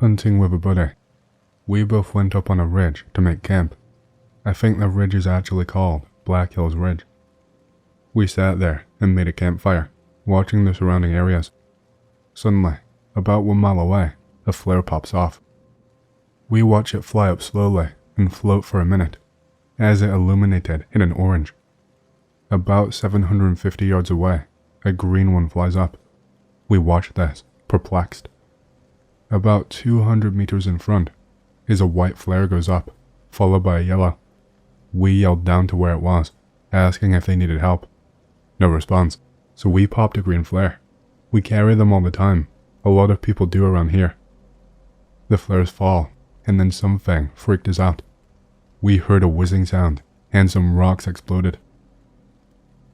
Hunting with a buddy. We both went up on a ridge to make camp. I think the ridge is actually called Black Hills Ridge. We sat there and made a campfire, watching the surrounding areas. Suddenly, about 1 mile away, a flare pops off. We watch it fly up slowly and float for a minute, as it illuminated in an orange. About 750 yards away, a green one flies up. We watch this, perplexed. About 200 meters in front is a white flare goes up, followed by a yellow. We yelled down to where it was, asking if they needed help. No response, so we popped a green flare. We carry them all the time, a lot of people do around here. The flares fall, and then something freaked us out. We heard a whizzing sound, and some rocks exploded.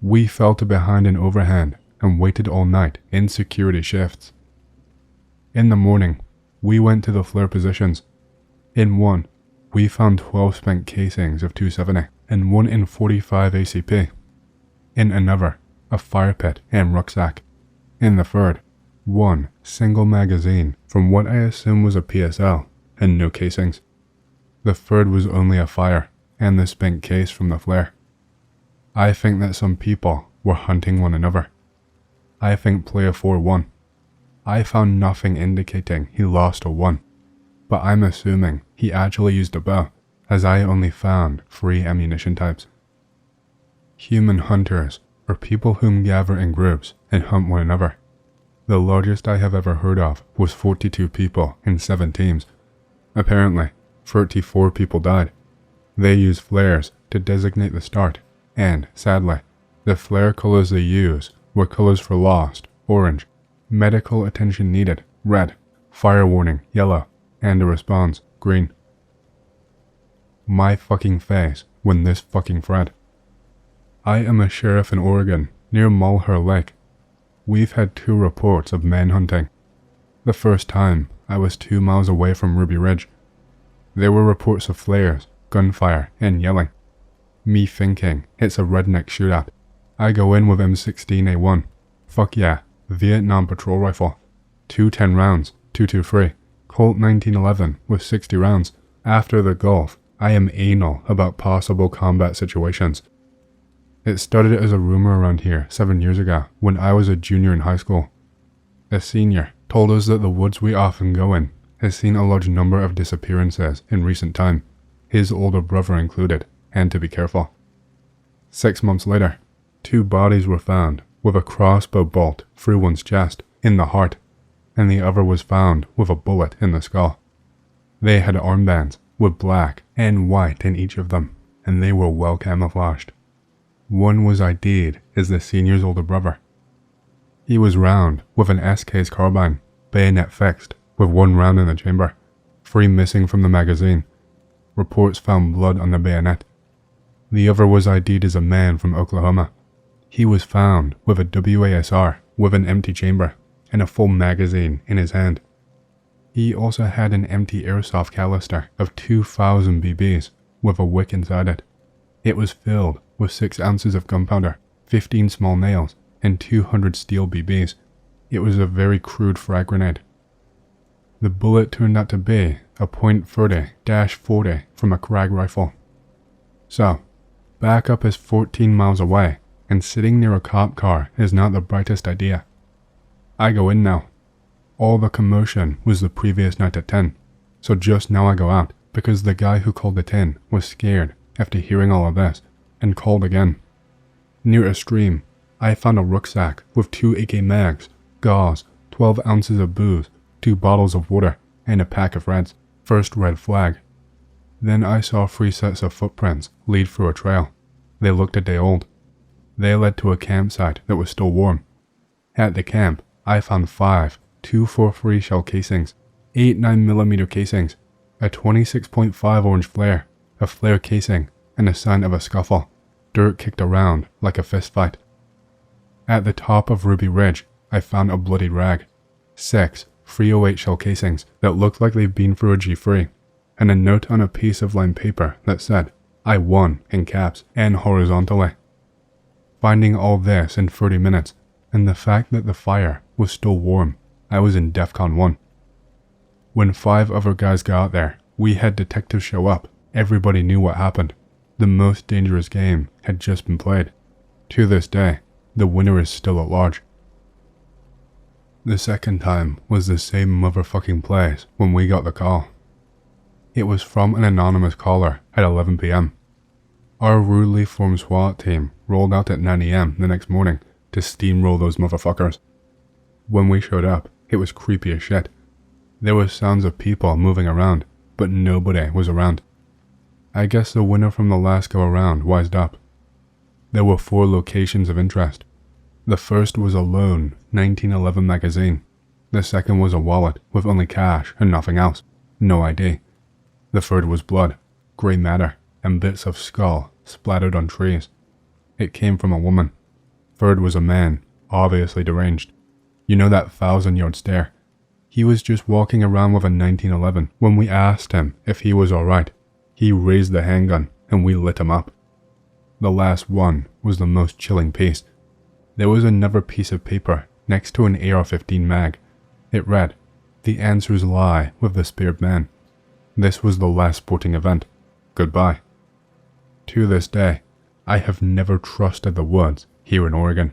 We fell to behind an overhand and waited all night in security shifts. In the morning, we went to the flare positions. In one, we found 12 spent casings of 270 and one in 45 ACP. In another, a fire pit and rucksack. In the third, one single magazine from what I assume was a PSL and no casings. The third was only a fire and the spent case from the flare. I think that some people were hunting one another. I think player 4 won. I found nothing indicating he lost or won, but I'm assuming he actually used a bow, as I only found 3 ammunition types. Human hunters are people whom gather in groups and hunt one another. The largest I have ever heard of was 42 people in 7 teams. Apparently, 34 people died. They used flares to designate the start, and, sadly, the flare colors they used were colors for lost, orange, medical attention needed, red, fire warning, yellow, and a response, green. My fucking face when this fucking thread. I am a sheriff in Oregon, near Mulher Lake. We've had 2 reports of manhunting. The first time, I was 2 miles away from Ruby Ridge. There were reports of flares, gunfire, and yelling. Me thinking, it's a redneck shootout. I go in with M16A1. Fuck yeah, Vietnam patrol rifle. 210 rounds, 223. Colt 1911 with 60 rounds. After the Gulf, I am anal about possible combat situations. It started as a rumor around here 7 years ago when I was a junior in high school. A senior told us that the woods we often go in has seen a large number of disappearances in recent time, his older brother included, and to be careful. 6 months later, 2 bodies were found with a crossbow bolt through one's chest, in the heart, and the other was found with a bullet in the skull. They had armbands with black and white in each of them, and they were well camouflaged. One was ID'd as the senior's older brother. He was round with an SK's carbine, bayonet fixed, with 1 round in the chamber, 3 missing from the magazine. Reports found blood on the bayonet. The other was ID'd as a man from Oklahoma. He was found with a WASR with an empty chamber and a full magazine in his hand. He also had an empty airsoft canister of 2,000 BBs with a wick inside it. It was filled with 6 ounces of gunpowder, 15 small nails, and 200 steel BBs. It was a very crude frag grenade. The bullet turned out to be a .30-40 from a Krag rifle. So, backup is 14 miles away, and sitting near a cop car is not the brightest idea. I go in now. All the commotion was the previous night at 10, so just now I go out because the guy who called it in was scared after hearing all of this and called again. Near a stream, I found a rucksack with 2 AK mags, gauze, 12 ounces of booze, 2 bottles of water, and a pack of reds. First red flag. Then I saw 3 sets of footprints lead through a trail. They looked a day old. They led to a campsite that was still warm. At the camp, I found 5 243 shell casings, 8 9mm casings, a 26.5 orange flare, a flare casing, and a sign of a scuffle. Dirt kicked around like a fist fight. At the top of Ruby Ridge, I found a bloodied rag, 6 308 shell casings that looked like they'd been through a G3, and a note on a piece of lined paper that said, "I won" in caps and horizontally. Finding all this in 30 minutes, and the fact that the fire was still warm, I was in DEFCON 1. When 5 other guys got there, we had detectives show up. Everybody knew what happened. The most dangerous game had just been played. To this day, the winner is still at large. The second time was the same motherfucking place when we got the call. It was from an anonymous caller at 11 PM. Our rudely formed SWAT team rolled out at 9 AM the next morning to steamroll those motherfuckers. When we showed up, it was creepy as shit. There were sounds of people moving around, but nobody was around. I guess the winner from the last go around wised up. There were 4 locations of interest. The first was a lone 1911 magazine. The second was a wallet with only cash and nothing else. No ID. The third was blood, grey matter, and bits of skull splattered on trees. It came from a woman. Third was a man, obviously deranged. You know that 1,000-yard stare? He was just walking around with a 1911 when we asked him if he was alright. He raised the handgun and we lit him up. The last one was the most chilling piece. There was another piece of paper next to an AR-15 mag. It read, "The answers lie with the speared man." This was the last sporting event. Goodbye. To this day, I have never trusted the woods here in Oregon.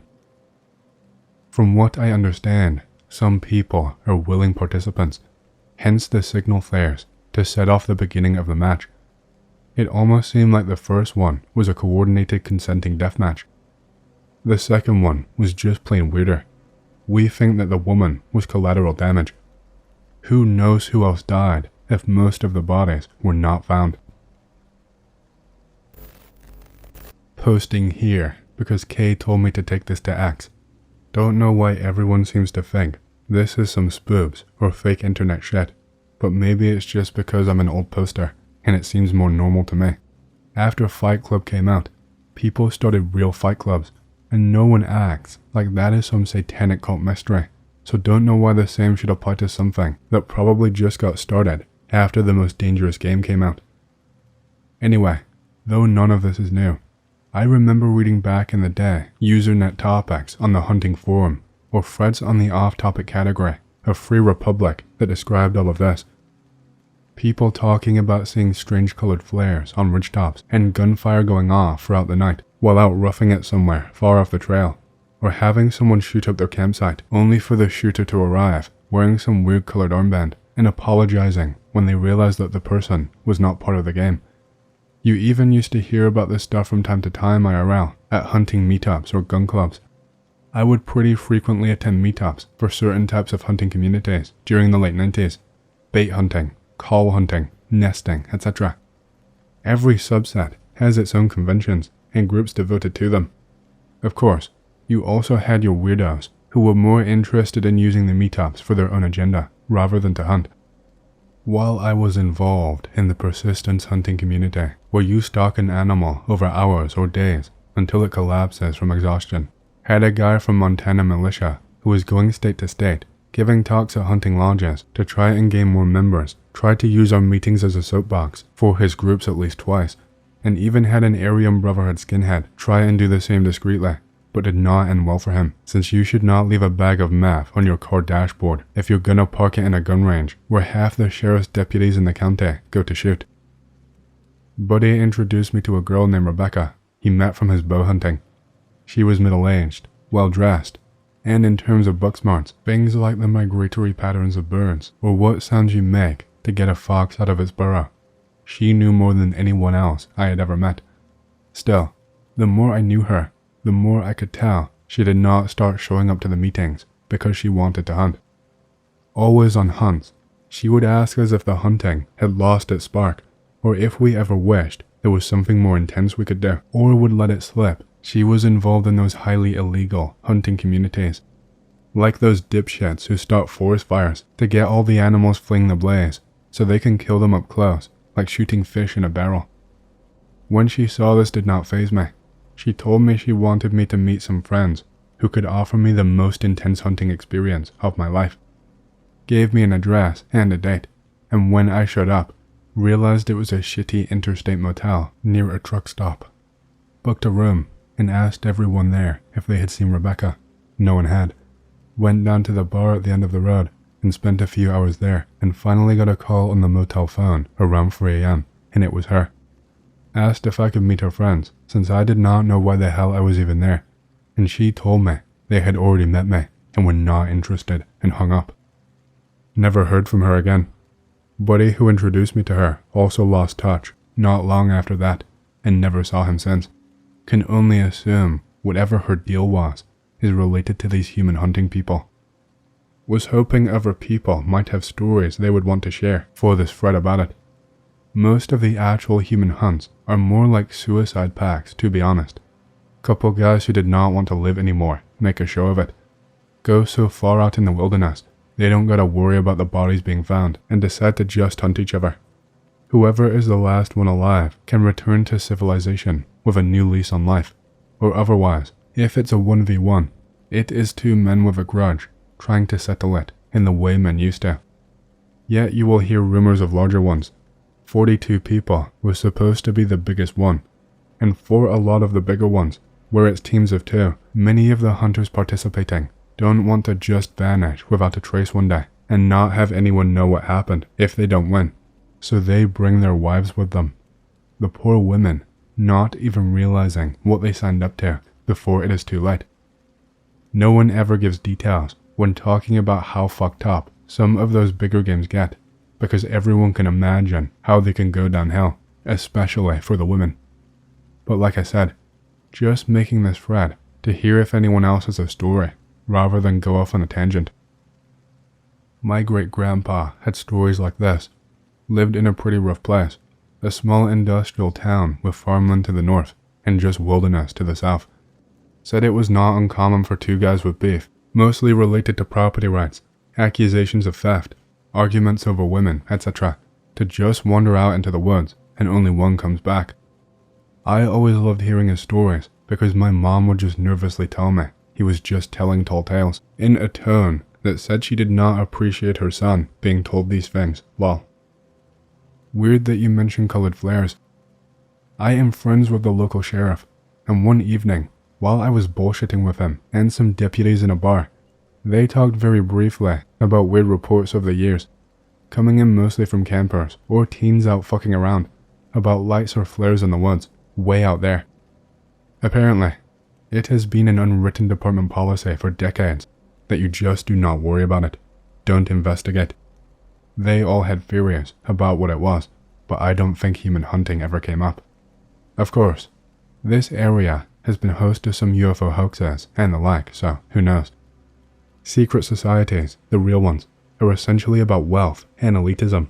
From what I understand, some people are willing participants, hence the signal flares to set off the beginning of the match. It almost seemed like the first one was a coordinated consenting deathmatch. The second one was just plain weirder. We think that the woman was collateral damage. Who knows who else died if most of the bodies were not found. Posting here because Kay told me to take this to X. Don't know why everyone seems to think this is some spoofs or fake internet shit, but maybe it's just because I'm an old poster and it seems more normal to me. After Fight Club came out, people started real fight clubs, and no one acts like that is some satanic cult mystery, so don't know why the same should apply to something that probably just got started after the most dangerous game came out. Anyway, though none of this is new, I remember reading back in the day Usernet topics on the hunting forum, or threads on the off-topic category of Free Republic that described all of this. People talking about seeing strange colored flares on ridgetops and gunfire going off throughout the night while out roughing it somewhere far off the trail, or having someone shoot up their campsite only for the shooter to arrive wearing some weird colored armband and apologizing when they realized that the person was not part of the game. You even used to hear about this stuff from time to time IRL at hunting meetups or gun clubs. I would pretty frequently attend meetups for certain types of hunting communities during the late 90s. Bait hunting, call hunting, nesting, etc. Every subset has its own conventions and groups devoted to them. Of course, you also had your weirdos who were more interested in using the meetups for their own agenda rather than to hunt. While I was involved in the persistence hunting community, where you stalk an animal over hours or days until it collapses from exhaustion, had a guy from Montana militia who was going state to state, giving talks at hunting lodges to try and gain more members, tried to use our meetings as a soapbox for his groups at least twice, and even had an Aryan Brotherhood skinhead try and do the same discreetly, but did not end well for him, since you should not leave a bag of meth on your car dashboard if you're gonna park it in a gun range where half the sheriff's deputies in the county go to shoot. Buddy introduced me to a girl named Rebecca he met from his bow hunting. She was middle-aged, well-dressed, and in terms of book smarts, things like the migratory patterns of birds or what sounds you make to get a fox out of its burrow. She knew more than anyone else I had ever met. Still, the more I knew her, the more I could tell she did not start showing up to the meetings because she wanted to hunt. Always on hunts, she would ask us if the hunting had lost its spark, or if we ever wished there was something more intense we could do, or would let it slip. She was involved in those highly illegal hunting communities, like those dipshits who start forest fires to get all the animals fleeing the blaze so they can kill them up close, like shooting fish in a barrel. When she saw this did not faze me, she told me she wanted me to meet some friends who could offer me the most intense hunting experience of my life. Gave me an address and a date, and when I showed up, realized it was a shitty interstate motel near a truck stop. Booked a room and asked everyone there if they had seen Rebecca. No one had. Went down to the bar at the end of the road, and spent a few hours there, and finally got a call on the motel phone around 3 a.m, and it was her. Asked if I could meet her friends, since I did not know why the hell I was even there, and she told me they had already met me and were not interested, and hung up. Never heard from her again. Buddy who introduced me to her also lost touch not long after that, and never saw him since. Can only assume whatever her deal was is related to these human hunting people. Was hoping other people might have stories they would want to share for this thread about it. Most of the actual human hunts are more like suicide pacts, to be honest. Couple guys who did not want to live anymore make a show of it. Go so far out in the wilderness, they don't gotta worry about the bodies being found and decide to just hunt each other. Whoever is the last one alive can return to civilization with a new lease on life, or otherwise, if it's a 1v1, it is two men with a grudge trying to settle it in the way men used to. Yet you will hear rumors of larger ones. 42 people was supposed to be the biggest one, and for a lot of the bigger ones, where it's teams of 2, many of the hunters participating don't want to just vanish without a trace one day and not have anyone know what happened if they don't win, so they bring their wives with them. The poor women not even realizing what they signed up to before it is too late. No one ever gives details when talking about how fucked up some of those bigger games get, because everyone can imagine how they can go downhill, especially for the women. But like I said, just making this thread to hear if anyone else has a story, rather than go off on a tangent. My great-grandpa had stories like this. Lived in a pretty rough place, a small industrial town with farmland to the north, and just wilderness to the south. Said it was not uncommon for 2 guys with beef, mostly related to property rights, accusations of theft, arguments over women, etc., to just wander out into the woods, and only one comes back. I always loved hearing his stories, because my mom would just nervously tell me he was just telling tall tales, in a tone that said she did not appreciate her son being told these things, lol. Weird that you mention colored flares. I am friends with the local sheriff, and one evening, while I was bullshitting with him and some deputies in a bar, they talked very briefly about weird reports over the years, coming in mostly from campers or teens out fucking around, about lights or flares in the woods, way out there. Apparently, it has been an unwritten department policy for decades that you just do not worry about it, don't investigate. They all had theories about what it was, but I don't think human hunting ever came up. Of course, this area has been host to some UFO hoaxes and the like, so who knows. Secret societies, the real ones, are essentially about wealth and elitism.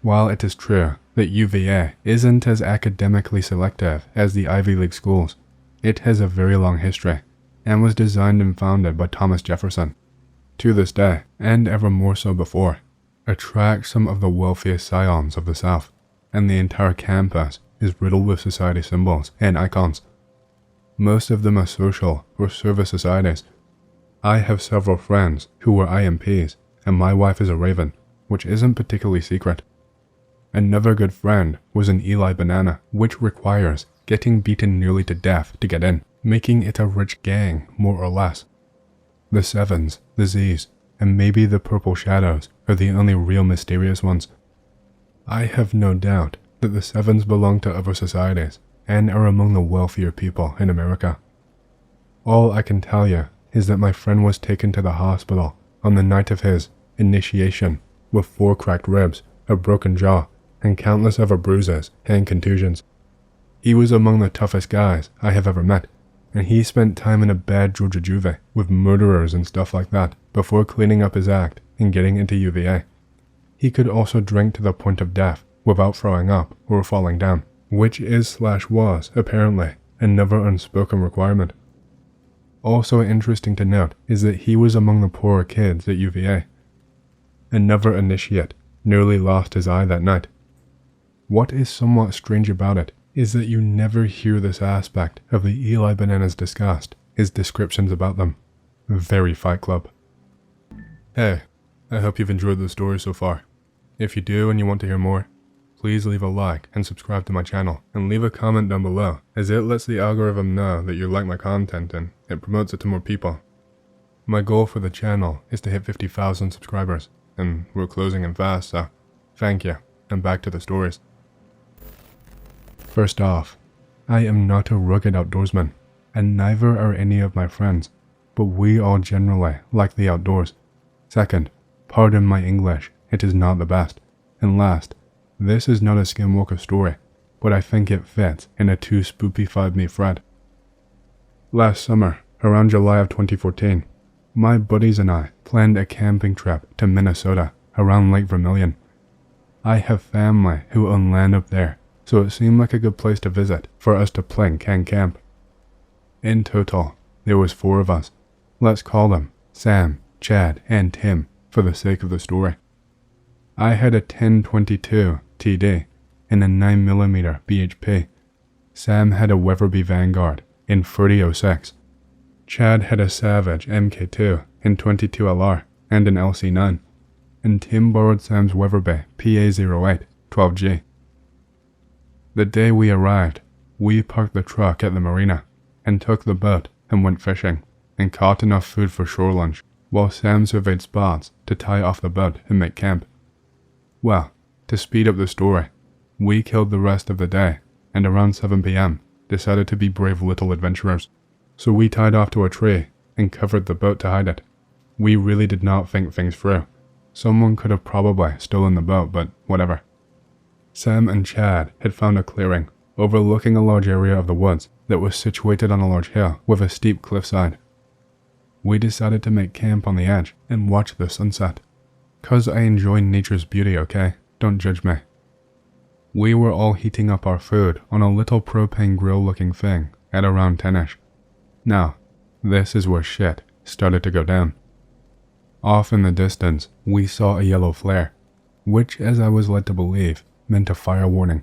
While it is true that UVA isn't as academically selective as the Ivy League schools, it has a very long history, and was designed and founded by Thomas Jefferson. To this day, and ever more so before, attracts some of the wealthiest scions of the South, and the entire campus is riddled with society symbols and icons. Most of them are social or service societies. I have several friends who were IMPs, and my wife is a Raven, which isn't particularly secret. Another good friend was an Eli Banana, which requires getting beaten nearly to death to get in, making it a rich gang, more or less. The Sevens, the Z's, and maybe the Purple Shadows are the only real mysterious ones. I have no doubt that the Sevens belong to other societies, and are among the wealthier people in America. All I can tell you is that my friend was taken to the hospital on the night of his initiation with 4 cracked ribs, a broken jaw, and countless other bruises and contusions. He was among the toughest guys I have ever met, and he spent time in a bad Georgia juvie with murderers and stuff like that before cleaning up his act and getting into UVA. He could also drink to the point of death without throwing up or falling down, which is/was, apparently, another unspoken requirement. Also interesting to note is that he was among the poorer kids at UVA. Another initiate nearly lost his eye that night. What is somewhat strange about it is that you never hear this aspect of the Eli Bananas discussed, his descriptions about them. Very Fight Club. Hey, I hope you've enjoyed the story so far. If you do and you want to hear more, please leave a like and subscribe to my channel, and leave a comment down below, as it lets the algorithm know that you like my content and it promotes it to more people. My goal for the channel is to hit 50,000 subscribers, and we're closing in fast, so thank you, and back to the stories. First off, I am not a rugged outdoorsman, and neither are any of my friends, but we all generally like the outdoors. Second, pardon my English, it is not the best. And last, this is not a Skinwalker story, but I think it fits in a too spoopified me thread. Last summer, around July of 2014, my buddies and I planned a camping trip to Minnesota around Lake Vermilion. I have family who own land up there, so it seemed like a good place to visit for us to plink and camp. In total, there was 4 of us. Let's call them Sam, Chad, and Tim for the sake of the story. I had a 1022 TD and a 9mm BHP. Sam had a Weatherby Vanguard in 3006. Chad had a Savage MK2 in 22 LR and an LC9, and Tim borrowed Sam's Weatherby PA08 12G. The day we arrived, we parked the truck at the marina and took the boat and went fishing and caught enough food for shore lunch while Sam surveyed spots to tie off the boat and make camp. Well, to speed up the story, we killed the rest of the day and around 7 PM decided to be brave little adventurers. So we tied off to a tree and covered the boat to hide it. We really did not think things through. Someone could have probably stolen the boat, but whatever. Sam and Chad had found a clearing overlooking a large area of the woods that was situated on a large hill with a steep cliffside. We decided to make camp on the edge and watch the sunset. 'Cause I enjoy nature's beauty, okay? Don't judge me. We were all heating up our food on a little propane grill looking thing at around 10ish. Now, this is where shit started to go down. Off in the distance, we saw a yellow flare, which, as I was led to believe, meant a fire warning.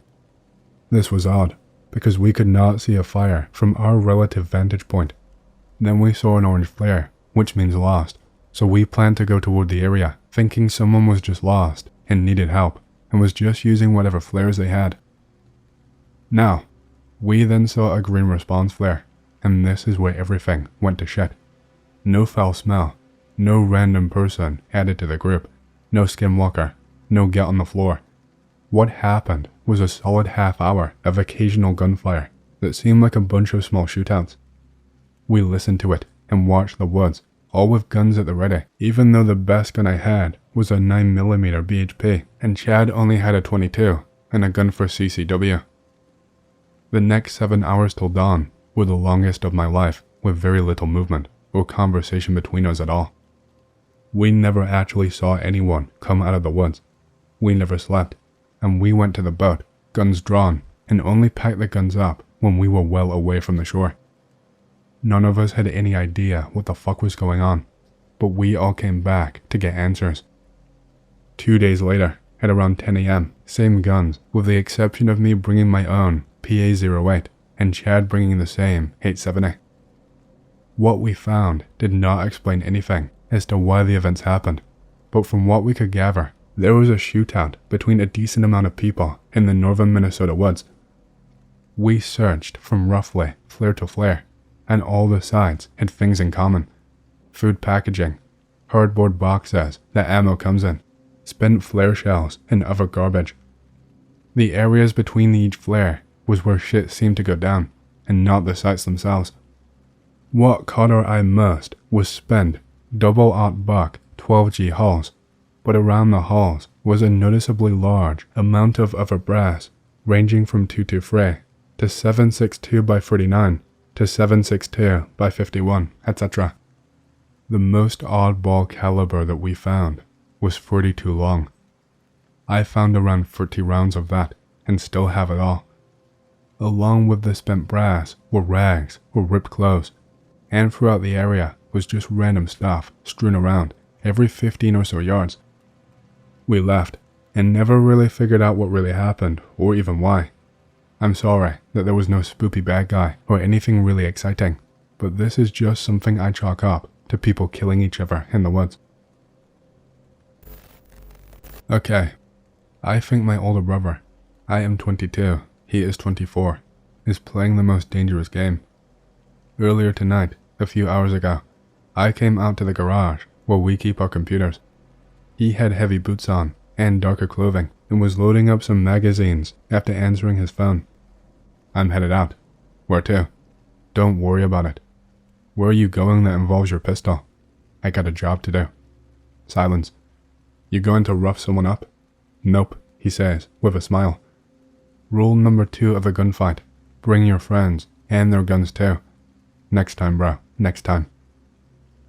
This was odd, because we could not see a fire from our relative vantage point. Then we saw an orange flare, which means lost, so we planned to go toward the area, thinking someone was just lost and needed help, and was just using whatever flares they had. Now, we then saw a green response flare, and this is where everything went to shit. No foul smell, no random person added to the group, no skinwalker, no get on the floor. What happened was a solid half hour of occasional gunfire that seemed like a bunch of small shootouts. We listened to it and watched the woods, all with guns at the ready, even though the best gun I had was a 9mm BHP, and Chad only had a 22 and a gun for CCW. The next 7 hours till dawn were the longest of my life, with very little movement or conversation between us at all. We never actually saw anyone come out of the woods. We never slept, and we went to the boat, guns drawn, and only packed the guns up when we were well away from the shore. None of us had any idea what the fuck was going on, but we all came back to get answers. 2 days later, at around 10 AM, same guns, with the exception of me bringing my own PA08 and Chad bringing the same 870. What we found did not explain anything as to why the events happened, but from what we could gather, there was a shootout between a decent amount of people in the northern Minnesota woods. We searched from roughly flare to flare, and all the sites had things in common. Food packaging, cardboard boxes that ammo comes in, spent flare shells, and other garbage. The areas between each flare was where shit seemed to go down, and not the sites themselves. What caught our eye most was spent double-aught buck 12G hulls, but around the hulls was a noticeably large amount of other brass, ranging from 223 to 762 by 39 to 762 by 51, etc. The most oddball caliber that we found was 42 long. I found around 30 rounds of that and still have it all. Along with the spent brass were rags or ripped clothes, and throughout the area was just random stuff strewn around every 15 or so yards. We left and never really figured out what really happened or even why. I'm sorry that there was no spoopy bad guy or anything really exciting, but this is just something I chalk up to people killing each other in the woods. Okay, I think my older brother, I am 22, he is 24, is playing the most dangerous game. Earlier tonight, a few hours ago, I came out to the garage where we keep our computers. He had heavy boots on and darker clothing and was loading up some magazines after answering his phone. I'm headed out. Where to? Don't worry about it. Where are you going that involves your pistol? I got a job to do. Silence. You going to rough someone up? Nope, he says, with a smile. Rule number 2 of a gunfight. Bring your friends, and their guns too. Next time, bro, next time.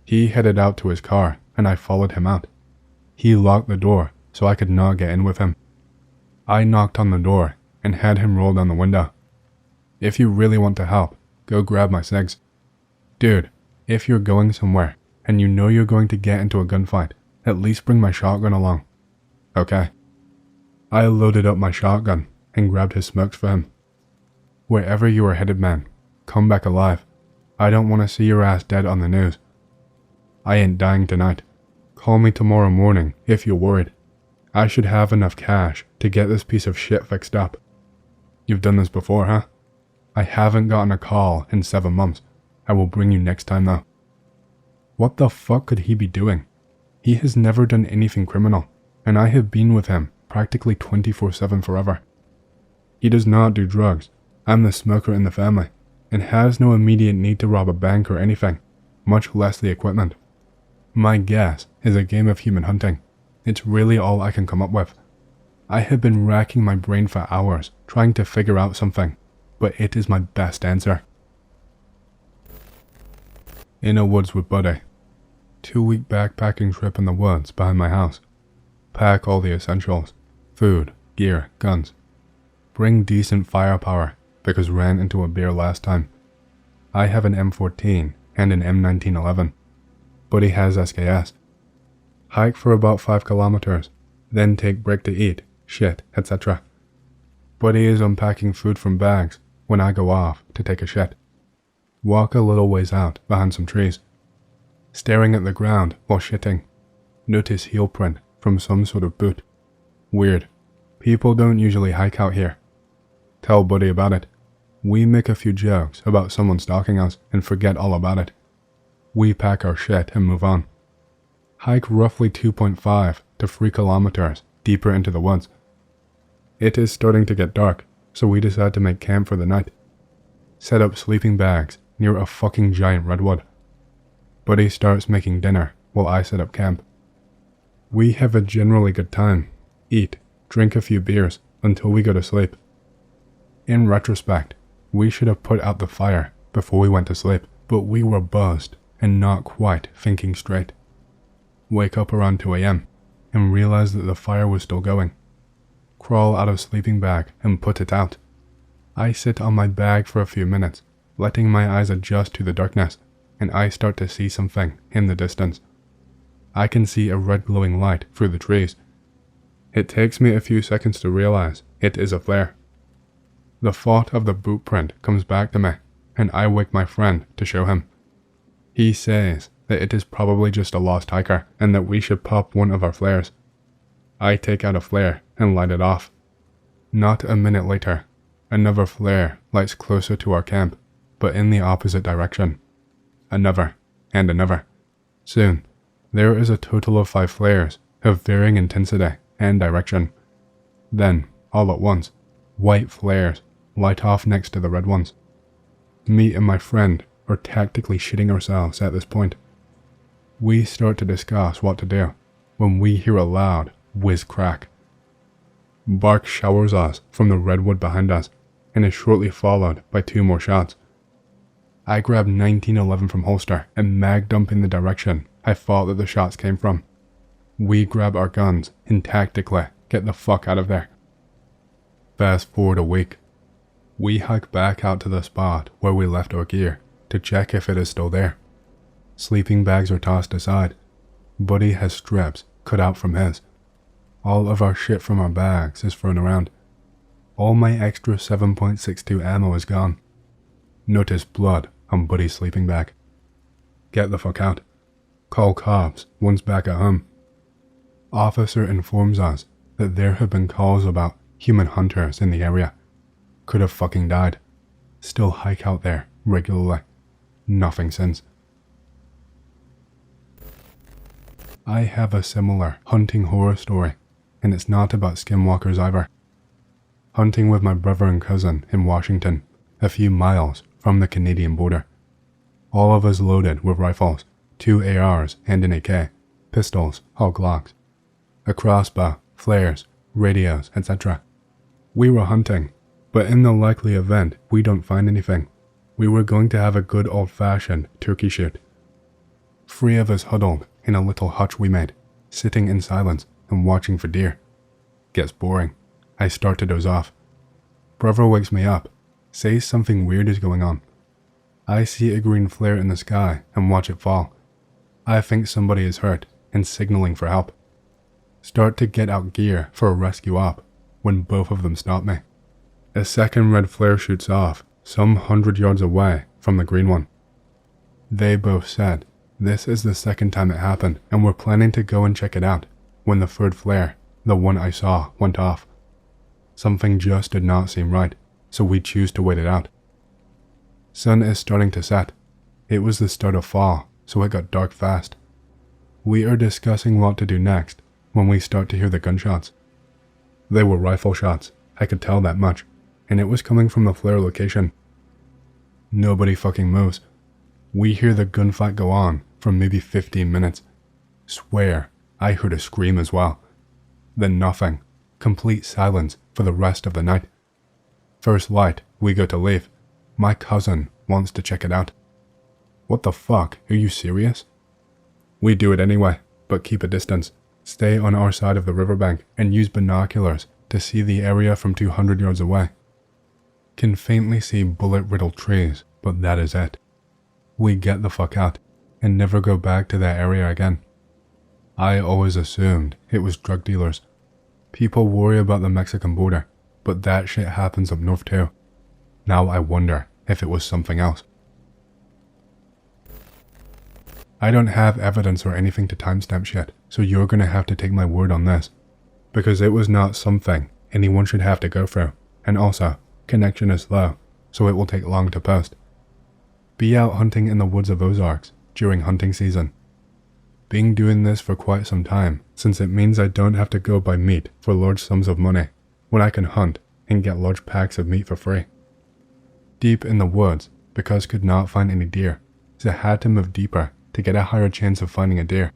He headed out to his car, and I followed him out. He locked the door, so I could not get in with him. I knocked on the door, and had him roll down the window. If you really want to help, go grab my cigs. Dude, if you're going somewhere, and you know you're going to get into a gunfight, at least bring my shotgun along. Okay. I loaded up my shotgun, and grabbed his smokes for him. Wherever you are headed, man, come back alive. I don't want to see your ass dead on the news. I ain't dying tonight. Call me tomorrow morning if you're worried. I should have enough cash to get this piece of shit fixed up. You've done this before, huh? I haven't gotten a call in 7 months. I will bring you next time though. What the fuck could he be doing? He has never done anything criminal, and I have been with him practically 24/7 forever. He does not do drugs. I'm the smoker in the family, and has no immediate need to rob a bank or anything, much less the equipment. My guess is a game of human hunting. It's really all I can come up with. I have been racking my brain for hours trying to figure out something, but it is my best answer. In a woods with Buddy. 2-week backpacking trip in the woods behind my house. Pack all the essentials: food, gear, guns. Bring decent firepower, because ran into a bear last time. I have an M14 and an M1911. Buddy has SKS. Hike for about 5 kilometers, then take break to eat, shit, etc. Buddy is unpacking food from bags when I go off to take a shit. Walk a little ways out behind some trees. Staring at the ground while shitting. Notice heel print from some sort of boot. Weird. People don't usually hike out here. Tell Buddy about it. We make a few jokes about someone stalking us and forget all about it. We pack our shit and move on. Hike roughly 2.5 to 3 kilometers deeper into the woods. It is starting to get dark, so we decide to make camp for the night. Set up sleeping bags near a fucking giant redwood. Buddy starts making dinner while I set up camp. We have a generally good time, eat, drink a few beers until we go to sleep. In retrospect, we should have put out the fire before we went to sleep, but we were buzzed and not quite thinking straight. Wake up around 2 a.m. and realize that the fire was still going. Crawl out of sleeping bag and put it out. I sit on my bag for a few minutes, letting my eyes adjust to the darkness, and I start to see something in the distance. I can see a red glowing light through the trees. It takes me a few seconds to realize it is a flare. The thought of the boot print comes back to me, and I wake my friend to show him. He says that it is probably just a lost hiker and that we should pop one of our flares. I take out a flare and light it off. Not a minute later, another flare lights closer to our camp, but in the opposite direction. Another, and another. Soon, there is a total of 5 flares of varying intensity and direction. Then, all at once, white flares light off next to the red ones. Me and my friend are tactically shitting ourselves at this point. We start to discuss what to do when we hear a loud whiz crack. Bark showers us from the redwood behind us and is shortly followed by 2 more shots. I grab 1911 from holster and mag dump in the direction I thought that the shots came from. We grab our guns and tactically get the fuck out of there. Fast forward a week. We hike back out to the spot where we left our gear to check if it is still there. Sleeping bags are tossed aside. Buddy has strips cut out from his. All of our shit from our bags is thrown around. All my extra 7.62 ammo is gone. Notice blood on Buddy's sleeping bag. Get the fuck out. Call cops once back at home. Officer informs us that there have been calls about human hunters in the area. Could have fucking died. Still hike out there regularly. Nothing since. I have a similar hunting horror story, and it's not about skinwalkers either. Hunting with my brother and cousin in Washington, a few miles from the Canadian border. All of us loaded with rifles, 2 ARs and an AK, pistols, all Glocks, a crossbow, flares, radios, etc. We were hunting, but in the likely event we don't find anything, we were going to have a good old-fashioned turkey shoot. 3 of us huddled in a little hutch we made, sitting in silence and watching for deer. Gets boring. I start to doze off. Brother wakes me up, says something weird is going on. I see a green flare in the sky and watch it fall. I think somebody is hurt and signaling for help. Start to get out gear for a rescue op when both of them stop me. A second red flare shoots off some 100 yards away from the green one. They both said this is the second time it happened and we're planning to go and check it out when the third flare, the one I saw, went off. Something just did not seem right, so we choose to wait it out. Sun is starting to set. It was the start of fall, so it got dark fast. We are discussing what to do next when we start to hear the gunshots. They were rifle shots, I could tell that much, and it was coming from the flare location. Nobody fucking moves. We hear the gunfight go on for maybe 15 minutes. Swear, I heard a scream as well. Then nothing. Complete silence for the rest of the night. First light, we go to leave. My cousin wants to check it out. What the fuck, are you serious? We do it anyway, but keep a distance. Stay on our side of the riverbank and use binoculars to see the area from 200 yards away. Can faintly see bullet-riddled trees, but that is it. We get the fuck out and never go back to that area again. I always assumed it was drug dealers. People worry about the Mexican border, but that shit happens up north too. Now I wonder if it was something else. I don't have evidence or anything to timestamp shit, so you're gonna have to take my word on this. Because it was not something anyone should have to go through, and also, connection is slow, so it will take long to post. Be out hunting in the woods of Ozarks during hunting season. Been doing this for quite some time, since it means I don't have to go buy meat for large sums of money, when I can hunt and get large packs of meat for free. Deep in the woods, because could not find any deer, so had to move deeper to get a higher chance of finding a deer.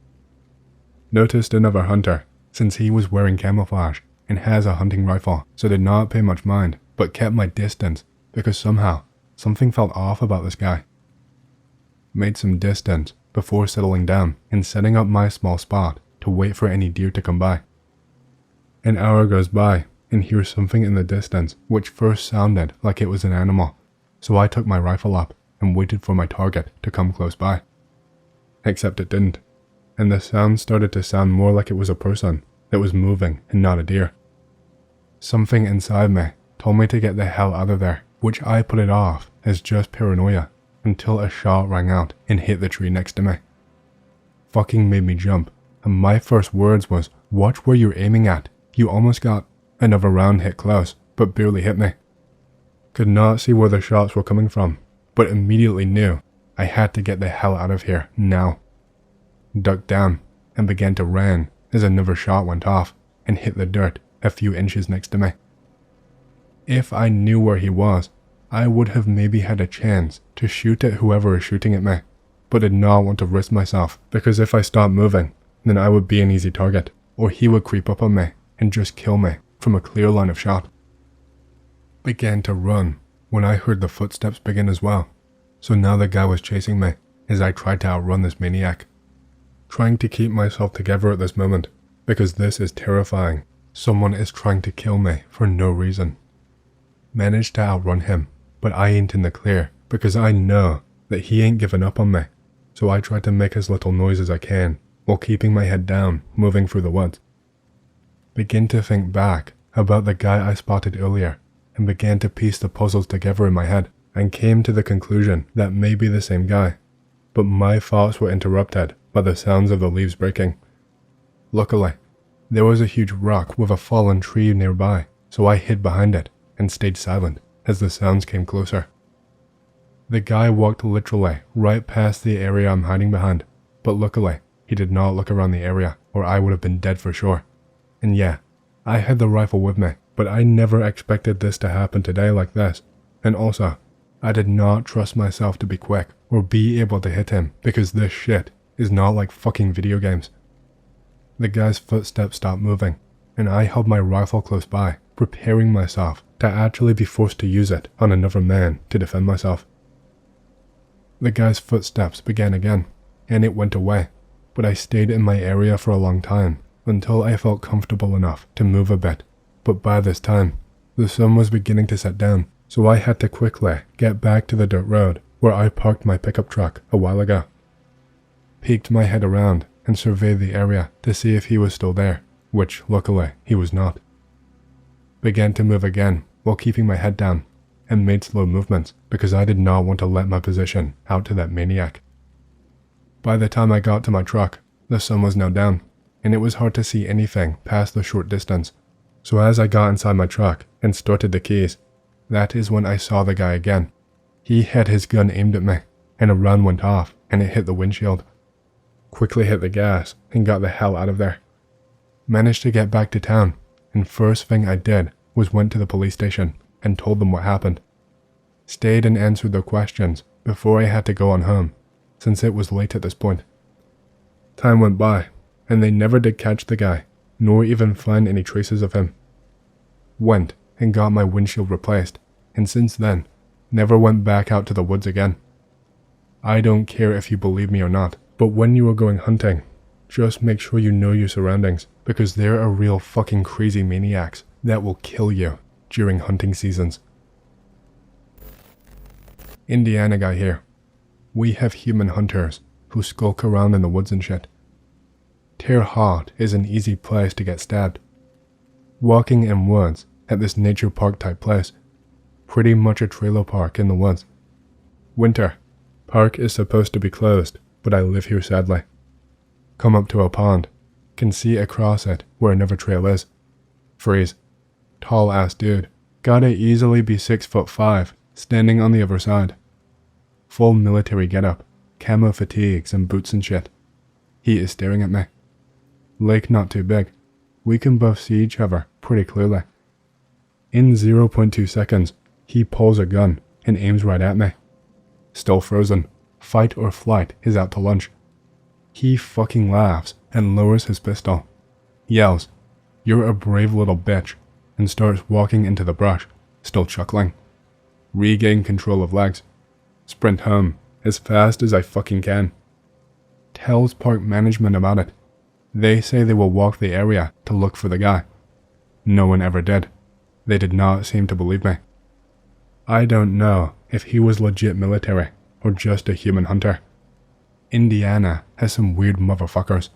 Noticed another hunter, since he was wearing camouflage and has a hunting rifle, so did not pay much mind, but kept my distance because somehow something felt off about this guy. Made some distance before settling down and setting up my small spot to wait for any deer to come by. An hour goes by and hear something in the distance which first sounded like it was an animal, so I took my rifle up and waited for my target to come close by. Except it didn't, and the sound started to sound more like it was a person that was moving and not a deer. Something inside me told me to get the hell out of there, which I put it off as just paranoia until a shot rang out and hit the tree next to me. Fucking made me jump, and my first words was, "Watch where you're aiming at, you almost got..." Another round hit close, but barely hit me. Could not see where the shots were coming from, but immediately knew I had to get the hell out of here now. Ducked down and began to run as another shot went off and hit the dirt a few inches next to me. If I knew where he was, I would have maybe had a chance to shoot at whoever is shooting at me, but did not want to risk myself because if I stopped moving, then I would be an easy target, or he would creep up on me and just kill me from a clear line of shot. Began to run when I heard the footsteps begin as well, so now the guy was chasing me as I tried to outrun this maniac. Trying to keep myself together at this moment, because this is terrifying. Someone is trying to kill me for no reason. Managed to outrun him, but I ain't in the clear because I know that he ain't given up on me, so I try to make as little noise as I can while keeping my head down, moving through the woods. Begin to think back about the guy I spotted earlier and began to piece the puzzles together in my head and came to the conclusion that may be the same guy, but my thoughts were interrupted by the sounds of the leaves breaking. Luckily, there was a huge rock with a fallen tree nearby, so I hid behind it and stayed silent as the sounds came closer. The guy walked literally right past the area I'm hiding behind, but luckily, He did not look around the area, or I would have been dead for sure. And yeah, I had the rifle with me, but I never expected this to happen today like this. And also, I did not trust myself to be quick or be able to hit him because this shit is not like fucking video games. The guy's footsteps stopped moving, and I held my rifle close by, preparing myself to actually be forced to use it on another man to defend myself. The guy's footsteps began again, and it went away, but I stayed in my area for a long time until I felt comfortable enough to move a bit. But by this time, the sun was beginning to set down, so I had to quickly get back to the dirt road where I parked my pickup truck a while ago. Peeked my head around and surveyed the area to see if he was still there, which luckily he was not. Began to move again while keeping my head down, and made slow movements because I did not want to let my position out to that maniac. By the time I got to my truck, the sun was now down, and it was hard to see anything past the short distance. So as I got inside my truck and started the keys, that is when I saw the guy again. He had his gun aimed at me, and a round went off and it hit the windshield. Quickly hit the gas and got the hell out of there. Managed to get back to town, and first thing I did was went to the police station and told them what happened. Stayed and answered their questions before I had to go on home, since it was late at this point. Time went by, and they never did catch the guy, nor even find any traces of him. Went and got my windshield replaced, and since then, never went back out to the woods again. I don't care if you believe me or not, but when you are going hunting, just make sure you know your surroundings, because there are real fucking crazy maniacs that will kill you during hunting seasons. Indiana guy here. We have human hunters who skulk around in the woods and shit. Terre Haute is an easy place to get stabbed. Walking in woods at this nature park type place, pretty much a trailer park in the woods. Winter, park is supposed to be closed, but I live here sadly. Come up to a pond, can see across it where another trail is. Freeze. Tall ass dude, gotta easily be 6'5", standing on the other side. Full military getup, camo fatigues and boots and shit. He is staring at me. Lake not too big. We can both see each other pretty clearly. In 0.2 seconds, he pulls a gun and aims right at me. Still frozen. Fight or flight is out to lunch. He fucking laughs and lowers his pistol. Yells, "You're a brave little bitch," and starts walking into the brush, still chuckling. Regain control of legs. Sprint home as fast as I fucking can. Tells park management about it. They say they will walk the area to look for the guy. No one ever did. They did not seem to believe me. I don't know if he was legit military or just a human hunter. Indiana has some weird motherfuckers.